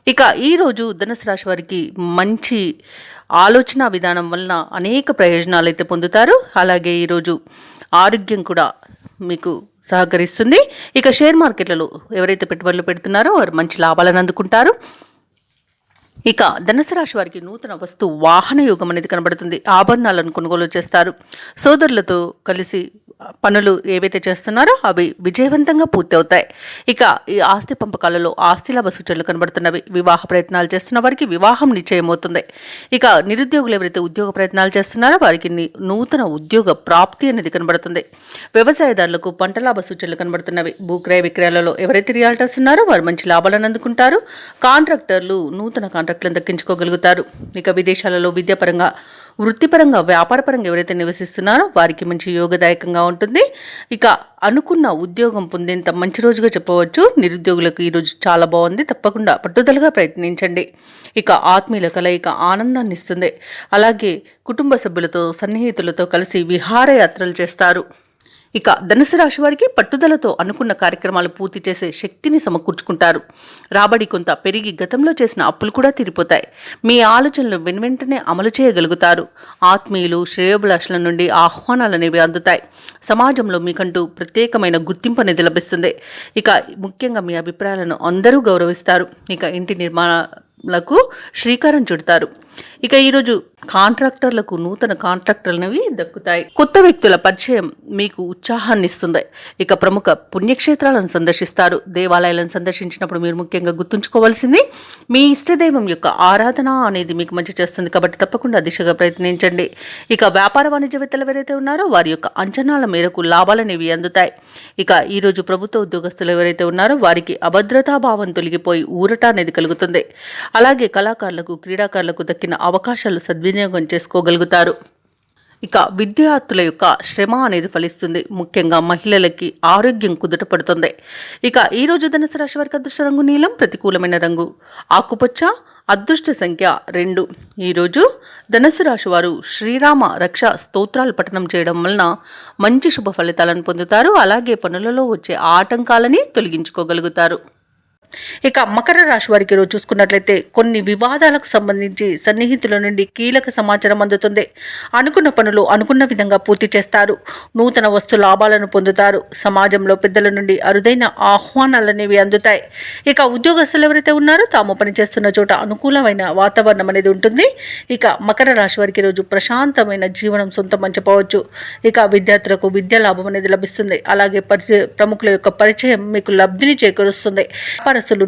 ఇక ఈరోజు ధనుసు రాశి వారికి మంచి ఆలోచన విధానం వలన అనేక ప్రయోజనాలు అయితే పొందుతారు. అలాగే ఈరోజు ఆరోగ్యం కూడా మీకు సహకరిస్తుంది. ఇక షేర్ మార్కెట్లలో ఎవరైతే పెట్టుబడులు పెడుతున్నారో వారు మంచి లాభాలను అందుకుంటారు. ఇక ధనుసు రాశి వారికి నూతన వస్తు వాహన యోగం అనేది కనబడుతుంది. ఆభరణాలను కొనుగోలు చేస్తారు. సోదరులతో కలిసి పనులు ఏవైతే చేస్తున్నారో అవి విజయవంతంగా పూర్తి అవుతాయి. ఇక ఈ ఆస్తి పంపకాలలో ఆస్తి లాభ సూచనలు కనబడుతున్నవి. వివాహ ప్రయత్నాలు చేస్తున్న వారికి వివాహం నిశ్చయమవుతుంది. ఇక నిరుద్యోగులు ఎవరైతే ఉద్యోగ ప్రయత్నాలు చేస్తున్నారో వారికి నూతన ఉద్యోగ ప్రాప్తి అనేది కనబడుతుంది. వ్యవసాయదారులకు పంట లాభ సూచనలు కనబడుతున్నవి. భూక్రయ విక్రయాలలో ఎవరైతే రియాల్టర్స్ ఉన్నారో వారు మంచి లాభాలను అందుకుంటారు. కాంట్రాక్టర్లు నూతన కాంట్రాక్టులను దక్కించుకోగలుగుతారు. ఇక విదేశాలలో విద్యాపరంగా, వృత్తిపరంగా, వ్యాపారపరంగా ఎవరైతే నివసిస్తున్నారో వారికి మంచి యోగదాయకంగా ఉంటుంది. ఇక అనుకున్న ఉద్యోగం పొందేంత మంచి రోజుగా చెప్పవచ్చు. నిరుద్యోగులకు ఈరోజు చాలా బాగుంది. తప్పకుండా పట్టుదలగా ప్రయత్నించండి. ఇక ఆత్మీయుల కలయిక ఆనందాన్ని ఇస్తుంది. అలాగే కుటుంబ సభ్యులతో, సన్నిహితులతో కలిసి విహారయాత్రలు చేస్తారు. ఇక ధనుసు రాశి వారికి పట్టుదలతో అనుకున్న కార్యక్రమాలు పూర్తి చేసే శక్తిని సమకూర్చుకుంటారు. రాబడి కొంత పెరిగి గతంలో చేసిన అప్పులు కూడా తీరిపోతాయి. మీ ఆలోచనలు వెనువెంటనే అమలు చేయగలుగుతారు. ఆత్మీయులు, శ్రేయోభిలాషుల నుండి ఆహ్వానాలు అనేవి అందుతాయి. సమాజంలో మీకంటూ ప్రత్యేకమైన గుర్తింపు అనేది లభిస్తుంది. ఇక ముఖ్యంగా మీ అభిప్రాయాలను అందరూ గౌరవిస్తారు. ఇక ఇంటి నిర్మాణాలకు శ్రీకారం చుడతారు. ఇక ఈరోజు కాంట్రాక్టర్లకు నూతన కాంట్రాక్టర్లవి దక్కుతాయి. కొత్త వ్యక్తుల పరిచయం మీకు ఉత్సాహాన్ని ఇస్తుంది. ఇక ప్రముఖ పుణ్యక్షేత్రాలను సందర్శిస్తారు. దేవాలయాలను సందర్శించినప్పుడు మీరు ముఖ్యంగా గుర్తుంచుకోవాల్సింది మీ ఇష్టదైవం యొక్క ఆరాధన అనేది మీకు మంచి చేస్తుంది. కాబట్టి తప్పకుండా దిశగా ప్రయత్నించండి. ఇక వ్యాపార వాణిజ్యవేత్తలు ఎవరైతే ఉన్నారో వారి యొక్క అంచనాల మేరకు లాభాలనేవి అందుతాయి. ఇక ఈరోజు ప్రభుత్వ ఉద్యోగస్తులు ఎవరైతే ఉన్నారో వారికి అభద్రతాభావం తొలగిపోయి ఊరట అనేది కలుగుతుంది. అలాగే కళాకారులకు, క్రీడాకారులకు దక్కిన అవకాశాలు సద్వినియోగం చేసుకోగలుగుతారు. ఇక విద్యార్థుల యొక్క శ్రమ అనేది ఫలిస్తుంది. ముఖ్యంగా మహిళలకి ఆరోగ్యం కుదుటపడుతుంది. ఇక ఈరోజు ధనుసు రాశి వారికి అదృష్ట రంగు నీలం, ప్రతికూలమైన రంగు ఆకుపచ్చ, అదృష్ట సంఖ్య 2. ఈరోజు ధనుసు రాశి వారు శ్రీరామ రక్ష స్తోత్రాలు పఠనం చేయడం వలన మంచి శుభ ఫలితాలను పొందుతారు. అలాగే పనులలో వచ్చే ఆటంకాలని తొలగించుకోగలుగుతారు. ఇక మకర రాశి వారికి రోజు చూసుకున్నట్లయితే కొన్ని వివాదాలకు సంబంధించి సన్నిహితుల నుండి కీలక సమాచారం అందుతుంది. అనుకున్న పనులు అనుకున్న విధంగా పూర్తి చేస్తారు. నూతన వస్తు లాభాలను పొందుతారు. సమాజంలో పెద్దల నుండి అరుదైన ఆహ్వానాలనేవి అందుతాయి. ఇక ఉద్యోగస్తులు ఎవరైతే ఉన్నారో తాము పనిచేస్తున్న చోట అనుకూలమైన వాతావరణం అనేది ఉంటుంది. ఇక మకర రాశి వారికి రోజు ప్రశాంతమైన జీవనం సొంతం అని చెప్పవచ్చు. ఇక విద్యార్థులకు విద్యా లాభం అనేది లభిస్తుంది. అలాగే ప్రముఖుల యొక్క పరిచయం మీకు లబ్ధిని చేకూరుస్తుంది.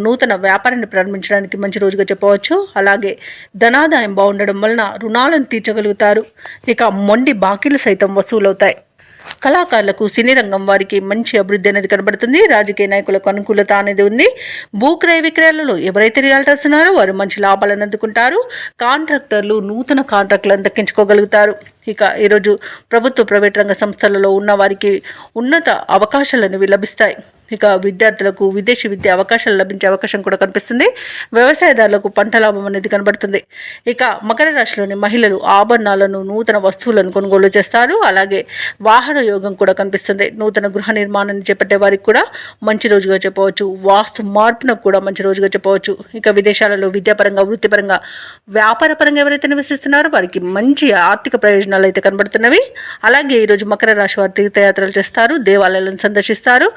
నూతన వ్యాపారాన్ని ప్రారంభించడానికి మంచి రోజుగా చెప్పవచ్చు. అలాగే ధనాదాయం బాగుండడం వలన రుణాలను తీర్చగలుగుతారు. ఇక మొండి బాకీలు సైతం వసూలవుతాయి. కళాకారులకు, సినీ రంగం వారికి మంచి అభివృద్ధి అనేది కనబడుతుంది. రాజకీయ నాయకులకు అనుకూలత అనేది ఉంది. భూక్రయ విక్రయాలలో ఎవరైతే రియాల్టర్స్ ఉన్నారో వారు మంచి లాభాలను అందుకుంటారు. కాంట్రాక్టర్లు నూతన కాంట్రాక్టులను దక్కించుకోగలుగుతారు. ఇక ఈరోజు ప్రభుత్వ, ప్రైవేట్ రంగ సంస్థలలో ఉన్న వారికి ఉన్నత అవకాశాలు అనేవి లభిస్తాయి. ఇక విద్యార్థులకు విదేశీ విద్య అవకాశాలు లభించే అవకాశం కూడా కనిపిస్తుంది. వ్యవసాయదారులకు పంట లాభం అనేది కనబడుతుంది. ఇక మకర రాశిలోని మహిళలు ఆభరణాలను, నూతన వస్తువులను కొనుగోలు చేస్తారు. అలాగే వాహన యోగం కూడా కనిపిస్తుంది. నూతన గృహ నిర్మాణాన్ని చేపట్టే వారికి కూడా మంచి రోజుగా చెప్పవచ్చు. వాస్తు మార్పునకు కూడా మంచి రోజుగా చెప్పవచ్చు. ఇక విదేశాలలో విద్యాపరంగా, వృత్తిపరంగా, వ్యాపారపరంగా ఎవరైతే నివసిస్తున్నారో వారికి మంచి ఆర్థిక ప్రయోజనాలు అయితే కనబడుతున్నవి. అలాగే ఈరోజు మకర రాశి వారు తీర్థయాత్రలు చేస్తారు, దేవాలయాలను సందర్శిస్తారు.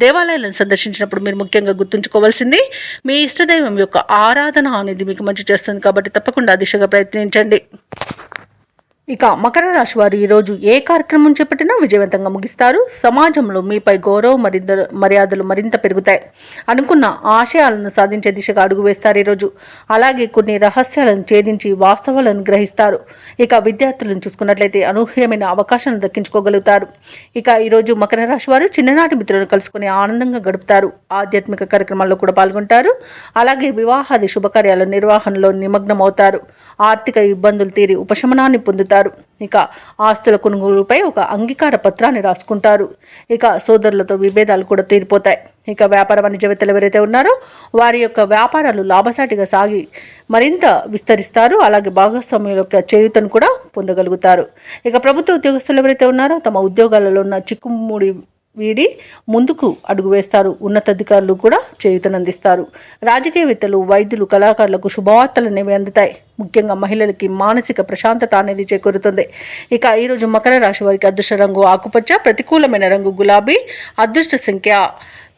దేవాలయాలను సందర్శించినప్పుడు మీరు ముఖ్యంగా గుర్తుంచుకోవాల్సింది మీ ఇష్టదైవం యొక్క ఆరాధన అనేది మీకు మంచి చేస్తుంది కాబట్టి తప్పకుండా ఆ దిశగా ప్రయత్నించండి. ఇక మకర రాశి వారు ఈరోజు ఏ కార్యక్రమం చేపట్టినా విజయవంతంగా ముగిస్తారు. సమాజంలో మీపై గౌరవ మర్యాదలు మరింత పెరుగుతాయి. అనుకున్న ఆశయాలను సాధించే దిశగా అడుగు వేస్తారు ఈరోజు. అలాగే కొన్ని రహస్యాలను ఛేదించి వాస్తవాలను గ్రహిస్తారు. ఇక విద్యార్థులను చూసుకున్నట్లయితే అనూహ్యమైన అవకాశాలను దక్కించుకోగలుగుతారు. ఇక ఈరోజు మకర రాశి వారు చిన్ననాటి మిత్రులను కలుసుకుని ఆనందంగా గడుపుతారు. ఆధ్యాత్మిక కార్యక్రమాల్లో కూడా పాల్గొంటారు. అలాగే వివాహాది శుభకార్యాల నిర్వహణలో నిమగ్నమవుతారు. ఆర్థిక ఇబ్బందులు తీరి ఉపశమనాన్ని పొందుతారు. ఇక ఆస్తుల కొనుగోలుపై ఒక అంగీకార పత్రాన్ని రాసుకుంటారు. ఇక సోదరులతో విభేదాలు కూడా తీరిపోతాయి. ఇక వ్యాపార వాణిజ్యవేత్తలు ఎవరైతే ఉన్నారో వారి యొక్క వ్యాపారాలు లాభసాటిగా సాగి మరింత విస్తరిస్తారు. అలాగే భాగస్వామ్యుల యొక్క చేయూతను కూడా పొందగలుగుతారు. ఇక ప్రభుత్వ ఉద్యోగస్తులు ఎవరైతే ఉన్నారో తమ ఉద్యోగాలలో ఉన్న చిక్కుముడి వీడి ముందుకు అడుగు వేస్తారు. ఉన్నతాధికారులు కూడా చేయూతనందిస్తారు. రాజకీయవేత్తలు, వైద్యులు, కళాకారులకు శుభవార్తలు అనేవి అందుతాయి. ముఖ్యంగా మహిళలకి మానసిక ప్రశాంతత అనేది చేకూరుతుంది. ఇక ఈరోజు మకర రాశి వారికి అదృష్ట రంగు ఆకుపచ్చ, ప్రతికూలమైన రంగు గులాబీ, అదృష్ట సంఖ్య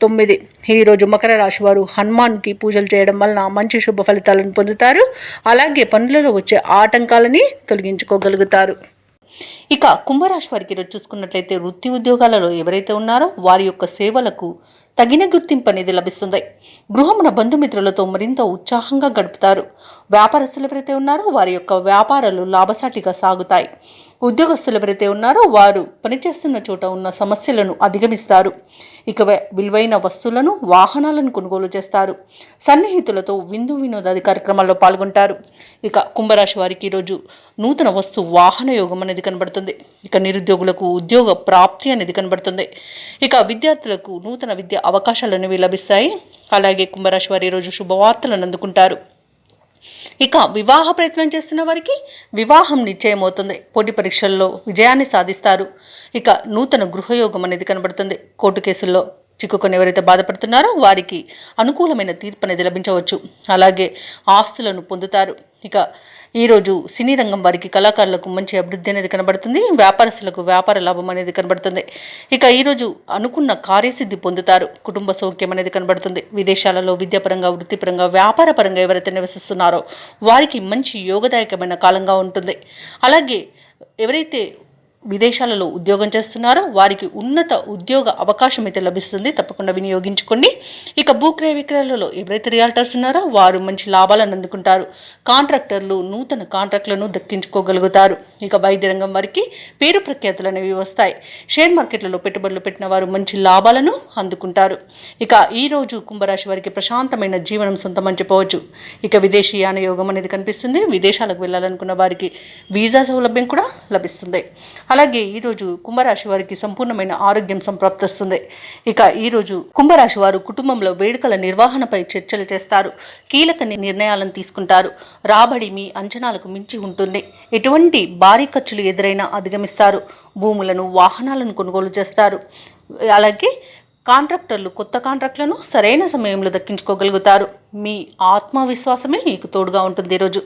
9. ఈరోజు మకర రాశి వారు హనుమాన్కి పూజలు చేయడం వలన మంచి శుభ ఫలితాలను పొందుతారు. అలాగే పనులలో వచ్చే ఆటంకాలని తొలగించుకోగలుగుతారు. ఇక కుంభరాశి వారికి ఈరోజు చూసుకున్నట్లయితే వృత్తి ఉద్యోగాలలో ఎవరైతే ఉన్నారో వారి యొక్క సేవలకు తగిన గుర్తింపు అనేది లభిస్తుంది. గృహమున బంధుమిత్రులతో మరింత ఉత్సాహంగా గడుపుతారు. వ్యాపారస్తులు ఎవరైతే ఉన్నారో వారి యొక్క వ్యాపారాలు లాభసాటిగా సాగుతాయి. ఉద్యోగస్తులు ఎవరైతే ఉన్నారో వారు పనిచేస్తున్న చోట ఉన్న సమస్యలను అధిగమిస్తారు. ఇక విలువైన వస్తువులను, వాహనాలను కొనుగోలు చేస్తారు. సన్నిహితులతో విందు వినోదాది కార్యక్రమాల్లో పాల్గొంటారు. ఇక కుంభరాశి వారికి ఈరోజు నూతన వస్తు వాహన యోగం అనేది కనబడుతుంది. ఇక నిరుద్యోగులకు ఉద్యోగ ప్రాప్తి అనేది కనబడుతుంది. ఇక విద్యార్థులకు నూతన విద్య అవకాశాలు అనేవి లభిస్తాయి. అలాగే కుంభరాశి వారు ఈరోజు శుభవార్తలను అందుకుంటారు. ఇక వివాహ ప్రయత్నం చేస్తున్న వారికి వివాహం నిశ్చయమవుతుంది. పోటీ పరీక్షల్లో విజయాన్ని సాధిస్తారు. ఇక నూతన గృహయోగం అనేది కనబడుతుంది. కోర్టు కేసుల్లో చిక్కుకొని ఎవరైతే బాధపడుతున్నారో వారికి అనుకూలమైన తీర్పు అనేది లభించవచ్చు. అలాగే ఆస్తులను పొందుతారు. ఇక ఈరోజు సినీ రంగం వారికి, కళాకారులకు మంచి అభివృద్ధి అనేది కనబడుతుంది. వ్యాపారస్తులకు వ్యాపార లాభం అనేది కనబడుతుంది. ఇక ఈరోజు అనుకున్న కార్యసిద్ధి పొందుతారు. కుటుంబ సౌఖ్యం అనేది కనబడుతుంది. విదేశాలలో విద్యాపరంగా, వృత్తిపరంగా, వ్యాపారపరంగా ఎవరైతే నివసిస్తున్నారో వారికి మంచి యోగదాయకమైన కాలంగా ఉంటుంది. అలాగే ఎవరైతే విదేశాలలో ఉద్యోగం చేస్తున్నారో వారికి ఉన్నత ఉద్యోగ అవకాశం అయితే లభిస్తుంది. తప్పకుండా వినియోగించుకోండి. ఇక భూక్రయ విక్రయాలలో ఎవరైతే రియాల్టర్స్ ఉన్నారో వారు మంచి లాభాలను అందుకుంటారు. కాంట్రాక్టర్లు నూతన కాంట్రాక్టులను దక్కించుకోగలుగుతారు. ఇక వైద్య రంగం వారికి పేరు ప్రఖ్యాతులు అనేవి వస్తాయి. షేర్ మార్కెట్లలో పెట్టుబడులు పెట్టిన వారు మంచి లాభాలను అందుకుంటారు. ఇక ఈరోజు కుంభరాశి వారికి ప్రశాంతమైన జీవనం సొంతమని చెప్పవచ్చు. ఇక విదేశీయాన యోగం అనేది కనిపిస్తుంది. విదేశాలకు వెళ్ళాలనుకున్న వారికి వీసా సౌలభ్యం కూడా లభిస్తుంది. అలాగే ఈరోజు కుంభరాశి వారికి సంపూర్ణమైన ఆరోగ్యం సంప్రాప్తిస్తుంది. ఇక ఈరోజు కుంభరాశి వారు కుటుంబంలో వేడుకల నిర్వహణపై చర్చలు చేస్తారు. కీలక నిర్ణయాలను తీసుకుంటారు. రాబడి మీ అంచనాలకు మించి ఉంటుంది. ఎటువంటి భారీ ఖర్చులు ఎదురైనా అధిగమిస్తారు. భూములను, వాహనాలను కొనుగోలు చేస్తారు. అలాగే కాంట్రాక్టర్లు కొత్త కాంట్రాక్టులను సరైన సమయంలో దక్కించుకోగలుగుతారు. మీ ఆత్మవిశ్వాసమే మీకు తోడుగా ఉంటుంది ఈరోజు.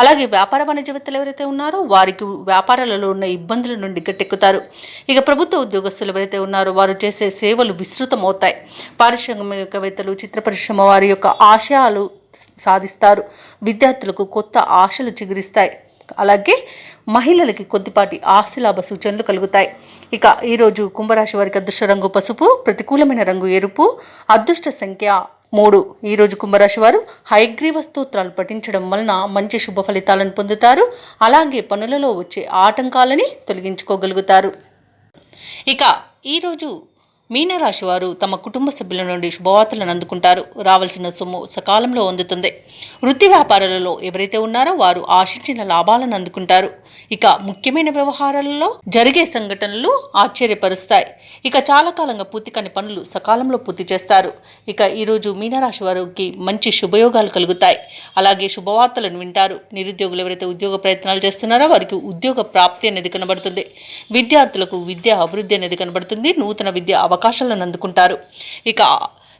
అలాగే వ్యాపార వాణిజ్యవేత్తలు ఎవరైతే ఉన్నారో వారికి వ్యాపారాలలో ఉన్న ఇబ్బందుల నుండి గట్టెక్కుతారు. ఇక ప్రభుత్వ ఉద్యోగస్తులు ఎవరైతే ఉన్నారో వారు చేసే సేవలు విస్తృతమవుతాయి. పారిశ్రామికవేత్తలు, చిత్ర పరిశ్రమ వారి యొక్క ఆశయాలు సాధిస్తారు. విద్యార్థులకు కొత్త ఆశలు చిగురిస్తాయి. అలాగే మహిళలకి కొద్దిపాటి ఆస్తిలాభ సూచనలు కలుగుతాయి. ఇక ఈరోజు కుంభరాశి వారికి అదృష్ట రంగు పసుపు, ప్రతికూలమైన రంగు ఎరుపు, అదృష్ట సంఖ్య 3. ఈరోజు కుంభరాశి వారు హయగ్రీవ స్తోత్రాలు పఠించడం వలన మంచి శుభ ఫలితాలను పొందుతారు. అలాగే పనులలో వచ్చే ఆటంకాలని తొలగించుకోగలుగుతారు. ఇక ఈరోజు మీనరాశి వారు తమ కుటుంబ సభ్యుల నుండి శుభవార్తలను అందుకుంటారు. రావాల్సిన సొమ్ము సకాలంలో అందుతుంది. వృత్తి వ్యాపారాలలో ఎవరైతే ఉన్నారో వారు ఆశించిన లాభాలను అందుకుంటారు. ఇక ముఖ్యమైన వ్యవహారాలలో జరిగే సంఘటనలు ఆశ్చర్యపరుస్తాయి. ఇక చాలా కాలంగా పూర్తి కాని పనులు సకాలంలో పూర్తి చేస్తారు. ఇక ఈరోజు మీనరాశి వారికి మంచి శుభయోగాలు కలుగుతాయి. అలాగే శుభవార్తలను వింటారు. నిరుద్యోగులు ఎవరైతే ఉద్యోగ ప్రయత్నాలు చేస్తున్నారో వారికి ఉద్యోగ ప్రాప్తి అనేది కనబడుతుంది. విద్యార్థులకు విద్యా అభివృద్ధి అనేది కనబడుతుంది. నూతన విద్య అవకాశాలను అందుకుంటారు. ఇక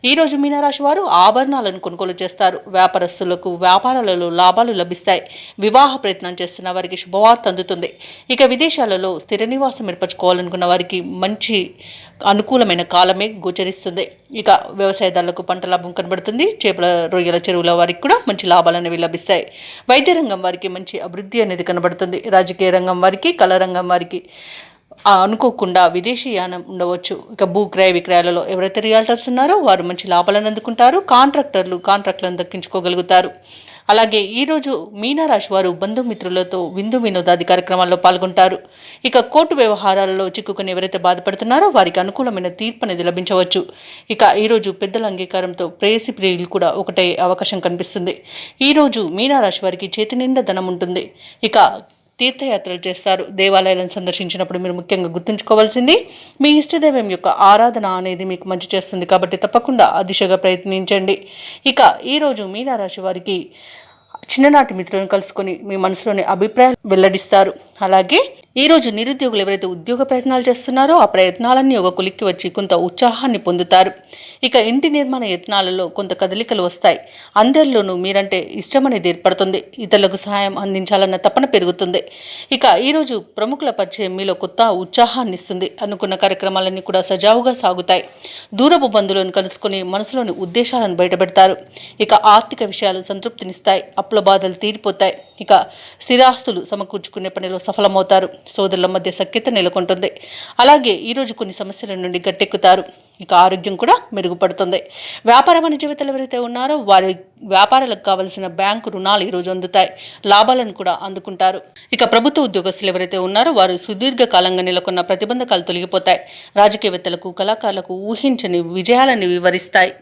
ఈరోజు మీనరాశి వారు ఆభరణాలను కొనుగోలు చేస్తారు. వ్యాపారస్తులకు వ్యాపారాలలో లాభాలు లభిస్తాయి. వివాహ ప్రయత్నం చేస్తున్న వారికి శుభవార్త అందుతుంది. ఇక విదేశాలలో స్థిర నివాసం ఏర్పరచుకోవాలనుకున్న వారికి మంచి అనుకూలమైన కాలమే గోచరిస్తుంది. ఇక వ్యవసాయదారులకు పంట లాభం కనబడుతుంది. చేపల రొయ్యల చెరువుల వారికి కూడా మంచి లాభాలు అనేవి లభిస్తాయి. వైద్య రంగం వారికి మంచి అభివృద్ధి అనేది కనబడుతుంది. రాజకీయ రంగం వారికి, కళా రంగం వారికి అనుకోకుండా విదేశీయానం ఉండవచ్చు. ఇక భూ క్రయ విక్రయాలలో ఎవరైతే రియాల్టర్స్ ఉన్నారో వారు మంచి లాభాలను అందుకుంటారు. కాంట్రాక్టులను దక్కించుకోగలుగుతారు. అలాగే ఈరోజు మీనరాశి వారు బంధుమిత్రులతో విందు వినోదాది కార్యక్రమాల్లో పాల్గొంటారు. ఇక కోర్టు వ్యవహారాలలో చిక్కుకుని ఎవరైతే బాధపడుతున్నారో వారికి అనుకూలమైన తీర్పు అనేది లభించవచ్చు. ఇక ఈరోజు పెద్దల అంగీకారంతో ప్రేయసి ప్రియులు కూడా ఒకటే అవకాశం కనిపిస్తుంది. ఈరోజు మీనరాశి వారికి చేతి నిండా ధనం ఉంటుంది. ఇక తీర్థయాత్రలు చేస్తారు. దేవాలయాలను సందర్శించినప్పుడు మీరు ముఖ్యంగా గుర్తుంచుకోవాల్సింది మీ ఇష్టదైవం యొక్క ఆరాధన అనేది మీకు మంచి చేస్తుంది. కాబట్టి తప్పకుండా ఆ దిశగా ప్రయత్నించండి. ఇక ఈరోజు మీనరాశి వారికి చిన్ననాటి మిత్రులను కలుసుకొని మీ మనసులోని అభిప్రాయాలు వెల్లడిస్తారు. అలాగే ఈరోజు నిరుద్యోగులు ఎవరైతే ఉద్యోగ ప్రయత్నాలు చేస్తున్నారో ఆ ప్రయత్నాలన్నీ ఒక కొలిక్కి వచ్చి కొంత ఉత్సాహాన్ని పొందుతారు. ఇక ఇంటి నిర్మాణ యత్నాలలో కొంత కదలికలు వస్తాయి. అందరిలోనూ మీరంటే ఇష్టం అనేది ఏర్పడుతుంది. ఇతరులకు సహాయం అందించాలన్న తపన పెరుగుతుంది. ఇక ఈరోజు ప్రముఖుల పరిచయం మీలో కొత్త ఉత్సాహాన్ని ఇస్తుంది. అనుకున్న కార్యక్రమాలన్నీ కూడా సజావుగా సాగుతాయి. దూరపు బంధువులను కలుసుకొని మనసులోని ఉద్దేశాలను బయటపెడతారు. ఇక ఆర్థిక విషయాలు సంతృప్తినిస్తాయి. అప్పుల బాధలు తీరిపోతాయి. ఇక స్థిరాస్తులు సమకూర్చుకునే పనిలో సఫలమవుతారు. సోదరుల మధ్య సఖ్యత నెలకొంటుంది. అలాగే ఈరోజు కొన్ని సమస్యల నుండి గట్టెక్కుతారు. ఇక ఆరోగ్యం కూడా మెరుగుపడుతుంది. వ్యాపార వాణిజ్యవేత్తలు ఎవరైతే ఉన్నారో వారి వ్యాపారాలకు కావలసిన బ్యాంకు రుణాలు ఈరోజు అందుతాయి. లాభాలను కూడా అందుకుంటారు. ఇక ప్రభుత్వ ఉద్యోగస్తులు ఎవరైతే ఉన్నారో వారు సుదీర్ఘకాలంగా నెలకొన్న ప్రతిబంధకాలు తొలగిపోతాయి. రాజకీయవేత్తలకు, కళాకారులకు ఊహించని విజయాలను వివరిస్తాయి.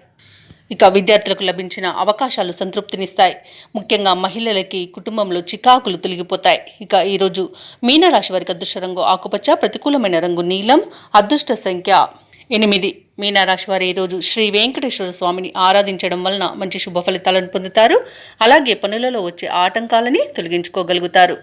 ఇక విద్యార్థులకు లభించిన అవకాశాలు సంతృప్తినిస్తాయి. ముఖ్యంగా మహిళలకి కుటుంబంలో చికాకులు తొలగిపోతాయి. ఇక ఈరోజు మీనరాశి వారికి అదృష్ట రంగు ఆకుపచ్చ, ప్రతికూలమైన రంగు నీలం, అదృష్ట సంఖ్య 8. మీనరాశి వారు ఈరోజు శ్రీ వెంకటేశ్వర స్వామిని ఆరాధించడం వలన మంచి శుభ ఫలితాలను పొందుతారు. అలాగే పనులలో వచ్చే ఆటంకాలని తొలగించుకోగలుగుతారు.